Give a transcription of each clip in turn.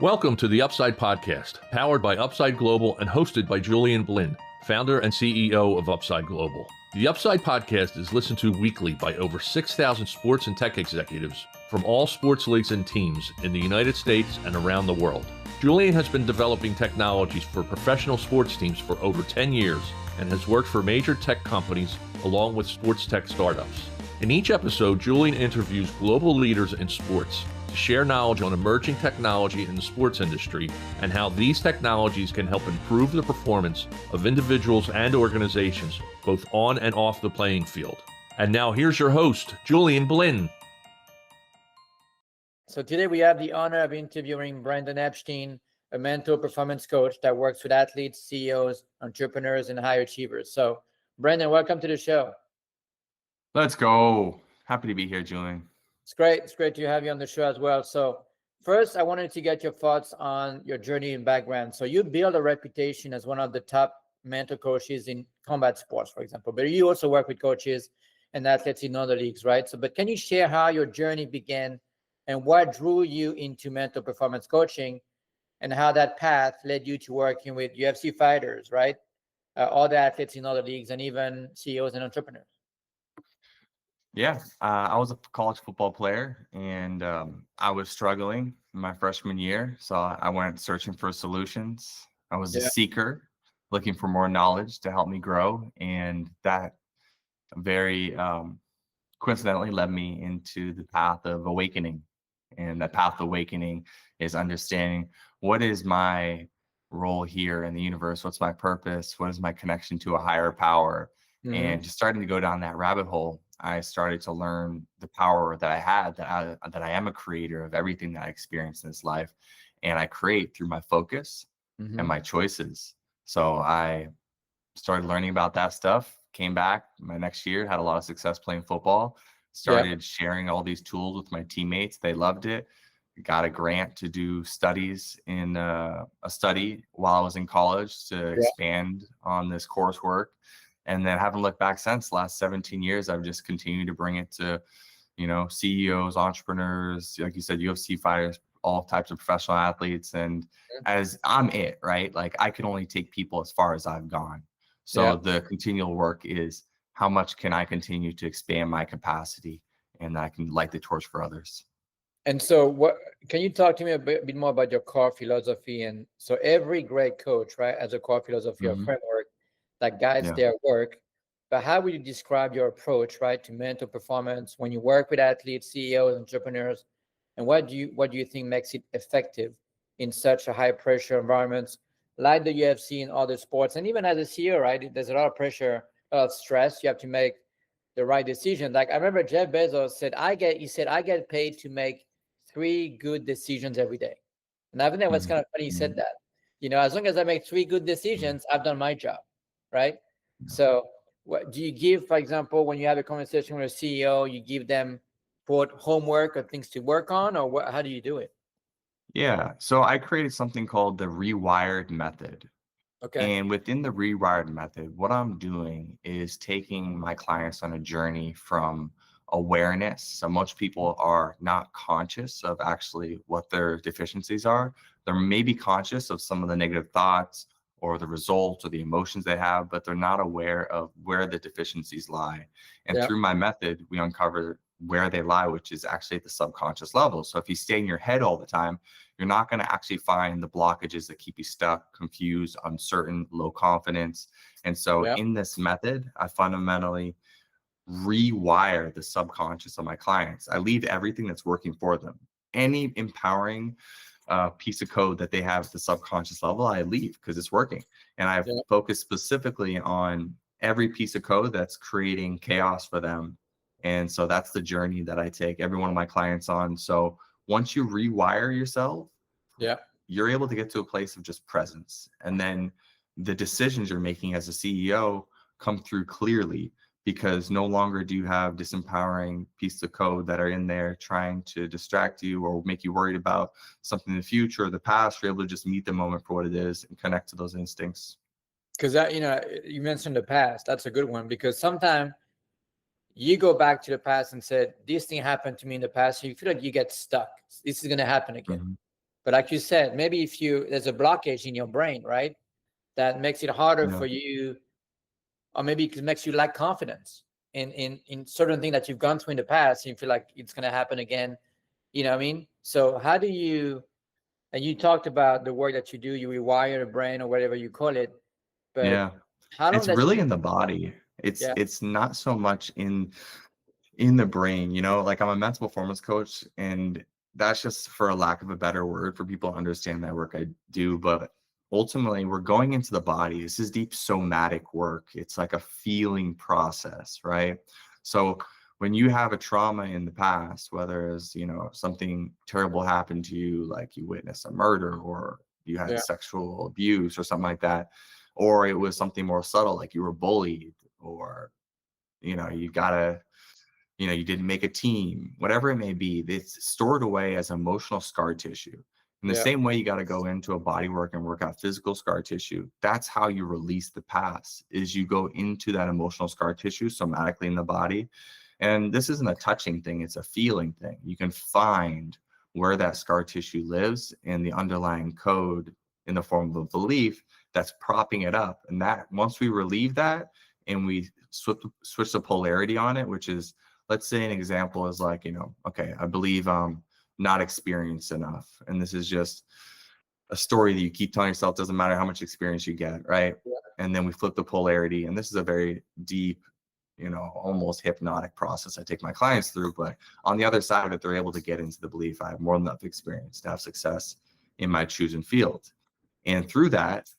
Welcome to the Upside Podcast, powered by Upside Global and hosted by Julian Blinn, founder and CEO of Upside Global. The Upside Podcast is listened to weekly by over 6,000 sports and tech executives from all sports leagues and teams in the United States and around the world. Julian has been developing technologies for professional sports teams for over 10 years and has worked for major tech companies along with sports tech startups. In each episode, Julian interviews global leaders in sports to share knowledge on emerging technology in the sports industry and how these technologies can help improve the performance of individuals and organizations, both on and off the playing field. And now here's your host, Julian Blinn. So today we have the honor of interviewing Brandon Epstein, a mental performance coach that works with athletes, CEOs, entrepreneurs, and high achievers. So Brandon, welcome to the show. Let's go. Happy to be here, Julian. It's great to have you on the show as well. So first, I wanted to get your thoughts on your journey and background. So you build a reputation as one of the top mental coaches in combat sports, for example, but you also work with coaches and athletes in other leagues, right? So, but can you share how your journey began and what drew you into mental performance coaching and how that path led you to working with UFC fighters, right? Other athletes in other leagues and even CEOs and entrepreneurs? Yeah, I was a college football player, and I was struggling in my freshman year. So I went searching for solutions. I was a seeker, looking for more knowledge to help me grow. And that very coincidentally led me into the path of awakening. And that path of awakening is understanding what is my role here in the universe? What's my purpose? What is my connection to a higher power? And just starting to go down that rabbit hole, I started to learn the power that I had, that I am a creator of everything that I experience in this life. And I create through my focus and my choices. So I started learning about that stuff, came back my next year, had a lot of success playing football, started sharing all these tools with my teammates. They loved it. Got a grant to do studies in a study while I was in college to expand on this coursework. And then haven't looked back since. Last 17 years, I've just continued to bring it to, CEOs, entrepreneurs, like you said, UFC fighters, all types of professional athletes. And as I'm it, right? Like I can only take people as far as I've gone. So the continual work is how much can I continue to expand my capacity and that I can light the torch for others. And so what can you talk to me a bit more about your core philosophy? And so every great coach, right, has a core philosophy or framework that guides their work. But how would you describe your approach, right, to mental performance when you work with athletes, CEOs, entrepreneurs? And what do you think makes it effective in such a high pressure environments like the UFC and other sports? And even as a CEO, right, there's a lot of pressure, a lot of stress. You have to make the right decision. Like I remember Jeff Bezos said, I get paid to make 3 good decisions every day. And I think that was kind of funny he said that. As long as I make 3 good decisions, I've done my job. Right. So what do you give, for example, when you have a conversation with a CEO, you give them quote homework or things to work on, or how do you do it? Yeah. So I created something called the Rewired Method. Okay. And within the Rewired Method, what I'm doing is taking my clients on a journey from awareness. So most people are not conscious of actually what their deficiencies are. They're maybe conscious of some of the negative thoughts or the results or the emotions they have, but they're not aware of where the deficiencies lie. And through my method, we uncover where they lie, which is actually at the subconscious level. So if you stay in your head all the time, you're not going to actually find the blockages that keep you stuck, confused, uncertain, low confidence. And so in this method, I fundamentally rewire the subconscious of my clients. I leave everything that's working for them. Any empowering piece of code that they have at the subconscious level, I leave because it's working. And I focus specifically on every piece of code that's creating chaos for them. And so that's the journey that I take every one of my clients on. So once you rewire yourself, you're able to get to a place of just presence. And then the decisions you're making as a CEO come through clearly, because no longer do you have disempowering pieces of code that are in there trying to distract you or make you worried about something in the future or the past. You're able to just meet the moment for what it is and connect to those instincts. Because that, you mentioned the past. That's a good one, because sometimes you go back to the past and said, this thing happened to me in the past. So you feel like you get stuck. This is going to happen again. But like you said, maybe if there's a blockage in your brain, right, that makes it harder for you, or maybe it makes you lack confidence in certain things that you've gone through in the past, and you feel like it's going to happen again. You know what I mean? So how do you, and you talked about the work that you do, you rewire the brain or whatever you call it, but how long it's does really in the body. It's not so much in the brain, you know, like I'm a mental performance coach, and that's just for a lack of a better word for people to understand that work I do. But ultimately, we're going into the body. This is deep somatic work. It's like a feeling process, right? So when you have a trauma in the past, whether it's, you know, something terrible happened to you, like you witnessed a murder, or you had sexual abuse or something like that, or it was something more subtle, like you were bullied, or, you know, you didn't make a team, whatever it may be, it's stored away as emotional scar tissue. In the same way you got to go into a body work and work out physical scar tissue, that's how you release the past, is you go into that emotional scar tissue somatically in the body. And this isn't a touching thing, it's a feeling thing. You can find where that scar tissue lives and the underlying code in the form of a belief that's propping it up. And that once we relieve that and we switch the polarity on it, which is, let's say an example is like, you know, okay, I believe I'm not experienced enough. And this is just a story that you keep telling yourself, doesn't matter how much experience you get, right? Yeah. And then we flip the polarity. And this is a very deep, you know, almost hypnotic process I take my clients through. But on the other side of it, they're able to get into the belief I have more than enough experience to have success in my chosen field. And through that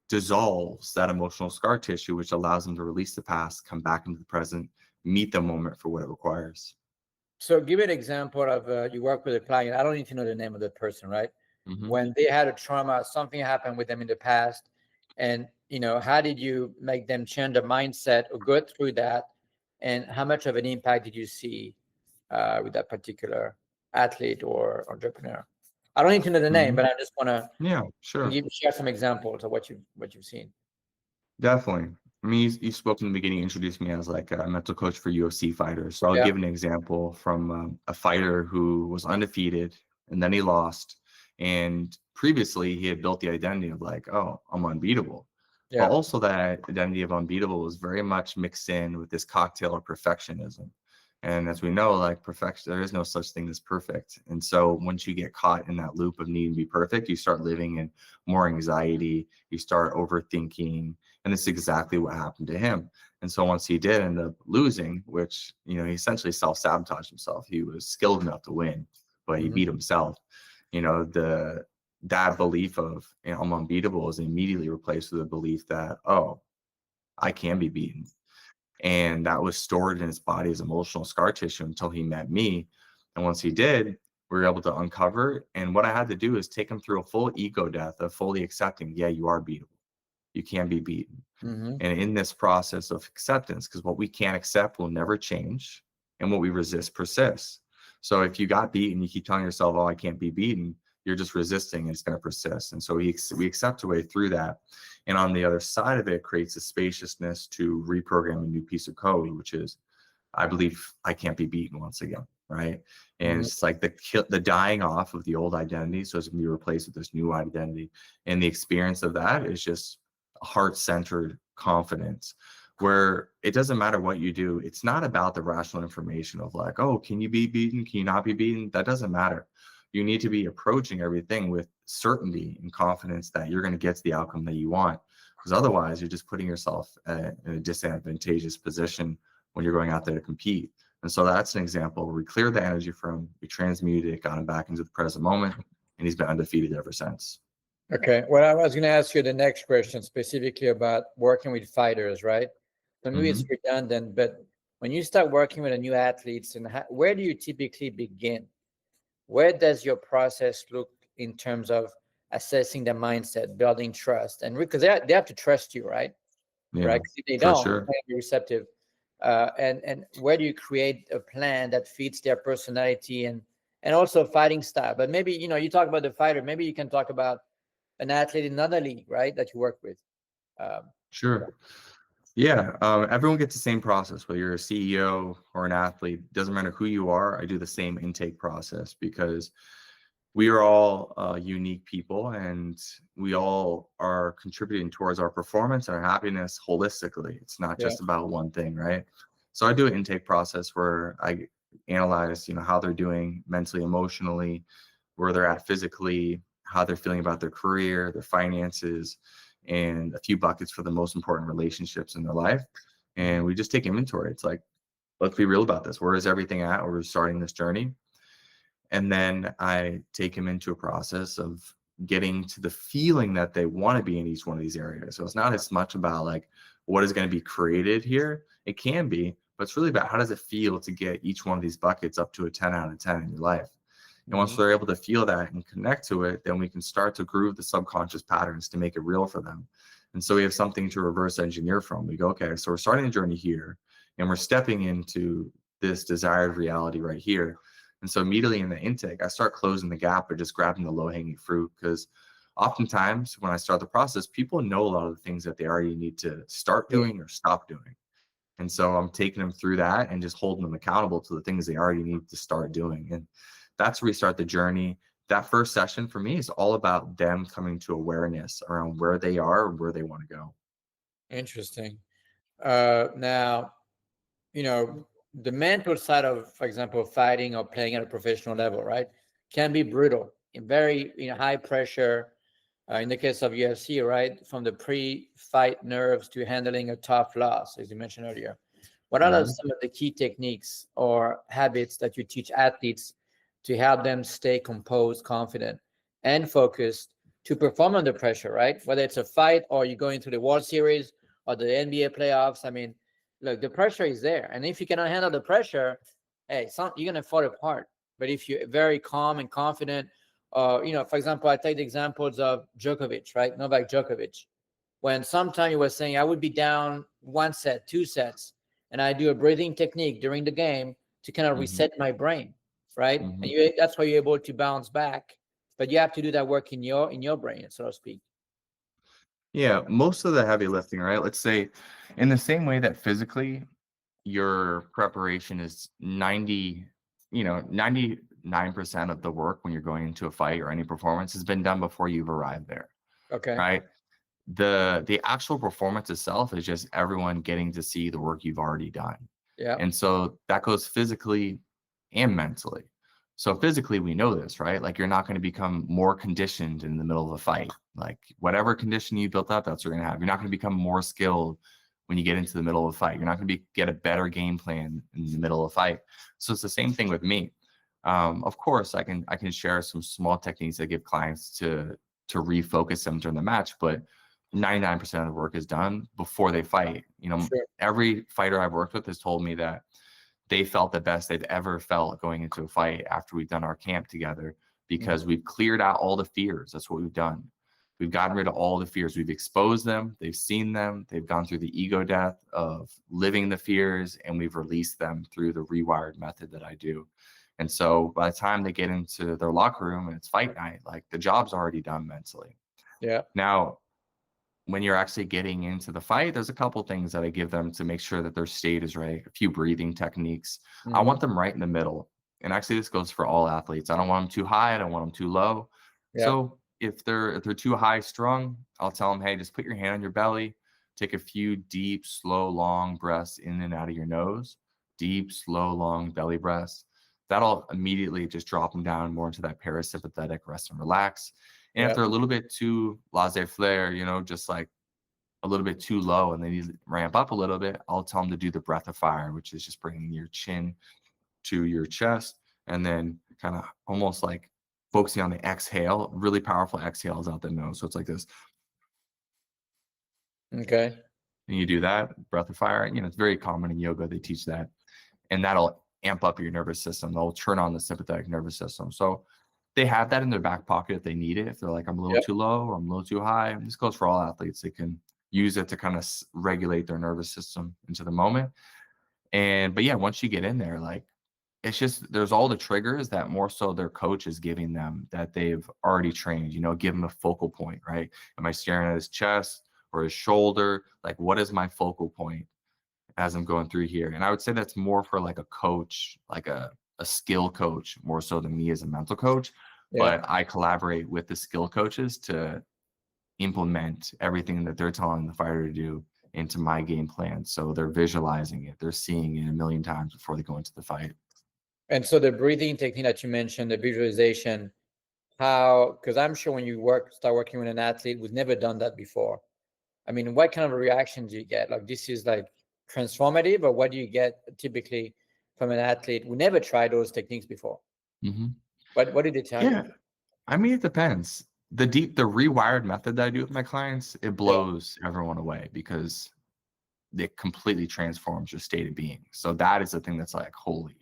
dissolves that emotional scar tissue, which allows them to release the past, come back into the present, meet the moment for what it requires. So give an example of you work with a client. I don't need to know the name of the person, right? Mm-hmm. When they had a trauma, something happened with them in the past, and you know, how did you make them change their mindset or go through that, and how much of an impact did you see with that particular athlete or entrepreneur? I don't need to know the name, but I just want to share some examples of what you've seen. Definitely. I mean, you spoke in the beginning, introduced me as like a mental coach for UFC fighters. So I'll give an example from a fighter who was undefeated and then he lost. And previously he had built the identity of like, oh, I'm unbeatable. Yeah. But also that identity of unbeatable was very much mixed in with this cocktail of perfectionism. And as we know, like perfection, there is no such thing as perfect. And so once you get caught in that loop of needing to be perfect, you start living in more anxiety, you start overthinking. And it's exactly what happened to him. And so once he did end up losing, which, you know, he essentially self-sabotaged himself. He was skilled enough to win, but he beat himself. You know, that belief of, you know, I'm unbeatable is immediately replaced with a belief that, oh, I can be beaten. And that was stored in his body as emotional scar tissue until he met me. And once he did, we were able to uncover it. And what I had to do is take him through a full ego death of fully accepting, yeah, you are beatable. You can be beaten. Mm-hmm. And in this process of acceptance, because what we can't accept will never change, and what we resist persists. So if you got beaten, you keep telling yourself, oh, I can't be beaten, you're just resisting, and it's going to persist. And so we accept a way through that. And on the other side of it, creates a spaciousness to reprogram a new piece of code, which is, I believe I can't be beaten once again, right? And it's like the dying off of the old identity, so it's going to be replaced with this new identity. And the experience of that is just heart-centered confidence, where it doesn't matter what you do. It's not about the rational information of like, oh, can you be beaten? Can you not be beaten? That doesn't matter. You need to be approaching everything with certainty and confidence that you're going to get to the outcome that you want. Because otherwise, you're just putting yourself in a disadvantageous position when you're going out there to compete. And so that's an example where we cleared the energy from, we transmuted it, got him back into the present moment, and he's been undefeated ever since. Okay. Well, I was going to ask you the next question specifically about working with fighters, right? So maybe it's redundant, but when you start working with a new athletes, and where do you typically begin? Where does your process look in terms of assessing the mindset, building trust, and because they have to trust you, right? Yeah, right? If they don't, sure. They can't be receptive. And where do you create a plan that fits their personality and also fighting style? But maybe, you know, you talk about the fighter. Maybe you can talk about an athlete in another league, right? That you work with. Sure. Yeah. Everyone gets the same process, whether you're a CEO or an athlete. Doesn't matter who you are. I do the same intake process because we are all unique people, and we all are contributing towards our performance and our happiness holistically. It's not Yeah. just about one thing, right? So I do an intake process where I analyze, how they're doing mentally, emotionally, where they're at physically, how they're feeling about their career, their finances, and a few buckets for the most important relationships in their life. And we just take inventory. It's like, let's be real about this. Where is everything at? We're starting this journey. And then I take them into a process of getting to the feeling that they want to be in each one of these areas. So it's not as much about like what is going to be created here. It can be, but it's really about how does it feel to get each one of these buckets up to a 10 out of 10 in your life. And once they're able to feel that and connect to it, then we can start to groove the subconscious patterns to make it real for them. And so we have something to reverse engineer from. We go, okay, so we're starting the journey here, and we're stepping into this desired reality right here. And so immediately in the intake, I start closing the gap by just grabbing the low-hanging fruit, because oftentimes when I start the process, people know a lot of the things that they already need to start doing or stop doing. And so I'm taking them through that and just holding them accountable to the things they already need to start doing. And that's where we start the journey. That first session for me is all about them coming to awareness around where they are and where they want to go. Interesting. Now, the mental side of, for example, fighting or playing at a professional level, right, can be brutal and very, high pressure. In the case of UFC, right, from the pre-fight nerves to handling a tough loss, as you mentioned earlier. What are some of the key techniques or habits that you teach athletes to help them stay composed, confident, and focused to perform under pressure, right? Whether it's a fight or you're going through the World Series or the NBA playoffs. I mean, look, the pressure is there. And if you cannot handle the pressure, hey, you're going to fall apart. But if you're very calm and confident, for example, I take the examples of Djokovic, right? Novak Djokovic. When sometime you were saying I would be down 1 set, 2 sets, and I do a breathing technique during the game to kind of reset my brain, right? And that's why you're able to bounce back. But you have to do that work in your brain, so to speak. Yeah, most of the heavy lifting, right? Let's say in the same way that physically your preparation is 99% of the work when you're going into a fight or any performance has been done before you've arrived there. Okay. Right? The actual performance itself is just everyone getting to see the work you've already done. Yeah. And so that goes physically and mentally. So physically, we know this, right? Like you're not going to become more conditioned in the middle of a fight. Like whatever condition you built up, that's what you're going to have. You're not going to become more skilled when you get into the middle of a fight. You're not going to get a better game plan in the middle of a fight. So it's the same thing with me. Of course, I can share some small techniques that give clients to refocus them during the match, but 99% of the work is done before they fight. Sure. Every fighter I've worked with has told me that they felt the best they've ever felt going into a fight after we've done our camp together, because we've cleared out all the fears. That's what we've done. We've gotten rid of all the fears. We've exposed them. They've seen them. They've gone through the ego death of living the fears, and we've released them through the rewired method that I do. And so by the time they get into their locker room and it's fight night, like the job's already done mentally. Yeah. Now, when you're actually getting into the fight, there's a couple things that I give them to make sure that their state is right. A few breathing techniques. I want them right in the middle. And actually, this goes for all athletes. I don't want them too high. I don't want them too low. Yeah. So if they're too high strung, I'll tell them, hey, just put your hand on your belly. Take a few deep, slow, long breaths in and out of your nose. Deep, slow, long belly breaths. That'll immediately just drop them down more into that parasympathetic rest and relax. And if they're a little bit too laissez-faire, just like a little bit too low and they need to ramp up a little bit, I'll tell them to do the breath of fire, which is just bringing your chin to your chest and then kind of almost like focusing on the exhale, really powerful exhales out the nose. So it's like this. Okay. And you do that, breath of fire. It's very common in yoga. They teach that. And that'll amp up your nervous system. They'll turn on the sympathetic nervous system. So they have that in their back pocket if they need it. If they're like, I'm a little too low or I'm a little too high. And this goes for all athletes. They can use it to kind of regulate their nervous system into the moment. But yeah, once you get in there, like it's just, there's all the triggers that more so their coach is giving them that they've already trained, give them a focal point, right? Am I staring at his chest or his shoulder? Like, what is my focal point as I'm going through here? And I would say that's more for like a coach, like a skill coach, more so than me as a mental coach. but I collaborate with the skill coaches to implement everything that they're telling the fighter to do into my game plan. So they're visualizing it, they're seeing it a million times before they go into the fight. And so the breathing technique that you mentioned, the visualization, how, because I'm sure when you start working with an athlete who's never done that before, I mean, what kind of reactions do you get? Like, this is like transformative, or what do you get typically from an athlete who never tried those techniques before? Mm-hmm. What did they tell you? I mean, it depends. The rewired method that I do with my clients, it blows everyone away because it completely transforms your state of being. So that is the thing that's like, holy,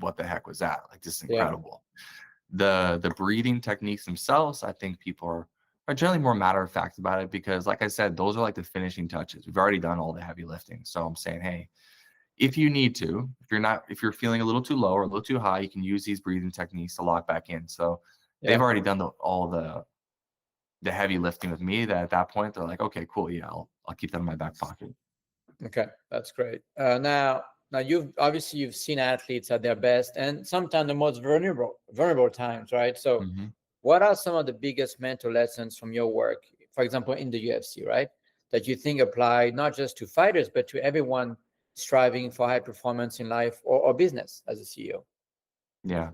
what the heck was that? Like, this is incredible. The breathing techniques themselves, I think people are generally more matter of fact about it because, like I said, those are like the finishing touches. We've already done all the heavy lifting. So I'm saying, hey, if you need to, if you're feeling a little too low or a little too high, you can use these breathing techniques to lock back in. So they've already done all the heavy lifting with me, that at that point they're like, okay, cool. Yeah, I'll keep that in my back pocket. Okay. That's great. Now you've seen athletes at their best and sometimes the most vulnerable times, right? So what are some of the biggest mental lessons from your work, for example, in the UFC, right, that you think apply not just to fighters, but to everyone striving for high performance in life or business as a CEO? Yeah.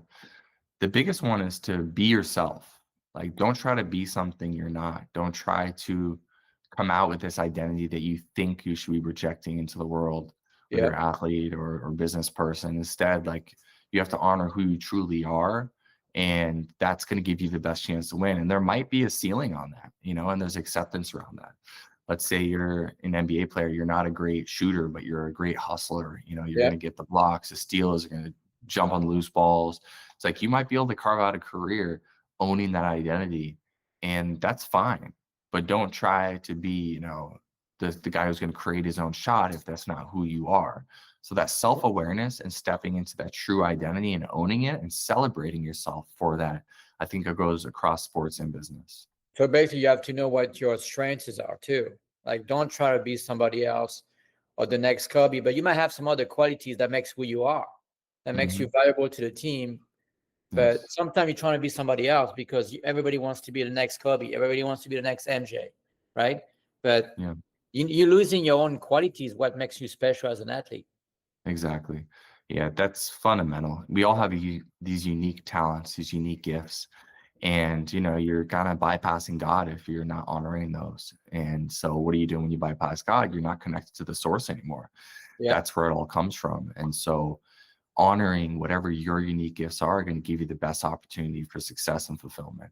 The biggest one is to be yourself. Like, don't try to be something you're not. Don't try to come out with this identity that you think you should be projecting into the world, whether you're an athlete or business person. Instead, like, you have to honor who you truly are, and that's going to give you the best chance to win. And there might be a ceiling on that, and there's acceptance around that. Let's say you're an NBA player, you're not a great shooter, but you're a great hustler. You're going to get the blocks, the steals, you're going to jump on loose balls. It's like, you might be able to carve out a career owning that identity, and that's fine. But don't try to be, the guy who's going to create his own shot if that's not who you are. So that self-awareness and stepping into that true identity and owning it and celebrating yourself for that, I think it goes across sports and business. So basically you have to know what your strengths are too. Like, don't try to be somebody else or the next Kobe, but you might have some other qualities that makes who you are, that makes you valuable to the team. But sometimes you're trying to be somebody else because everybody wants to be the next Kobe. Everybody wants to be the next MJ, right? But you're losing your own qualities, what makes you special as an athlete. Exactly. Yeah, that's fundamental. We all have these unique talents, these unique gifts. And, you're kind of bypassing God if you're not honoring those. And so what are you doing when you bypass God? You're not connected to the source anymore. That's where it all comes from. And so honoring whatever your unique gifts are going to give you the best opportunity for success and fulfillment.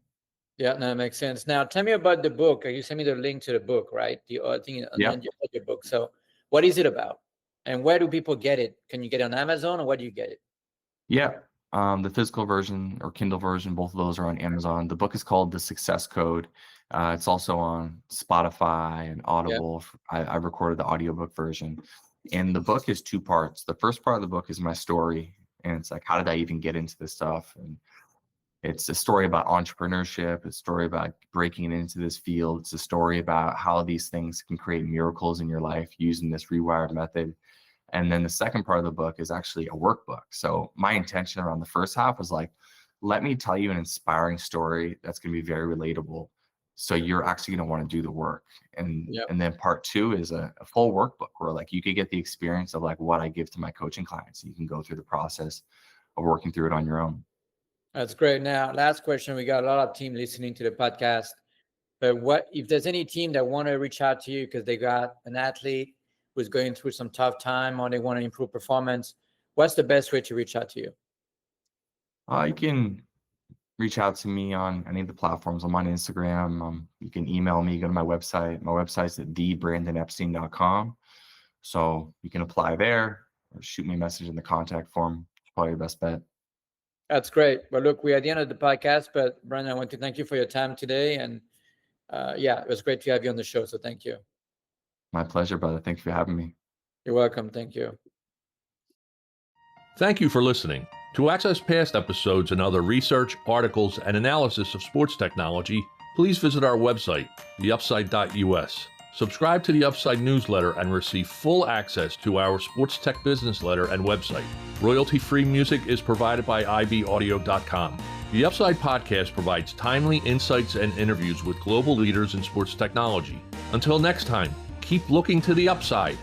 Yeah, no, that makes sense. Now, tell me about the book. You sent me the link to the book, right? The thing on your book. So what is it about? And where do people get it? Can you get it on Amazon, or where do you get it? Yeah. The physical version or Kindle version, both of those are on Amazon. The book is called The Success Code. It's also on Spotify and Audible. I recorded the audiobook version. And the book is two parts. The first part of the book is my story. And it's like, how did I even get into this stuff? And it's a story about entrepreneurship. It's a story about breaking into this field. It's a story about how these things can create miracles in your life using this rewired method. And then the second part of the book is actually a workbook. So my intention around the first half was like, let me tell you an inspiring story that's going to be very relatable. So you're actually going to want to do the work. And then part two is a full workbook where like you could get the experience of like what I give to my coaching clients. You can go through the process of working through it on your own. That's great. Now, last question. We got a lot of team listening to the podcast. But what if there's any team that want to reach out to you because they got an athlete who's going through some tough time or they want to improve performance, what's the best way to reach out to you? You can reach out to me on any of the platforms. I'm on Instagram. You can email me, go to my website. My website's at thebrandonepstein.com. So you can apply there or shoot me a message in the contact form. It's probably your best bet. That's great. Well, look, we're at the end of the podcast, but Brandon, I want to thank you for your time today. And it was great to have you on the show. So thank you. My pleasure, brother. Thank you for having me. You're welcome. Thank you. Thank you for listening. To access past episodes and other research, articles, and analysis of sports technology, please visit our website, theupside.us. Subscribe to the Upside newsletter and receive full access to our sports tech business letter and website. Royalty-free music is provided by ibaudio.com. The Upside Podcast provides timely insights and interviews with global leaders in sports technology. Until next time, keep looking to the upside.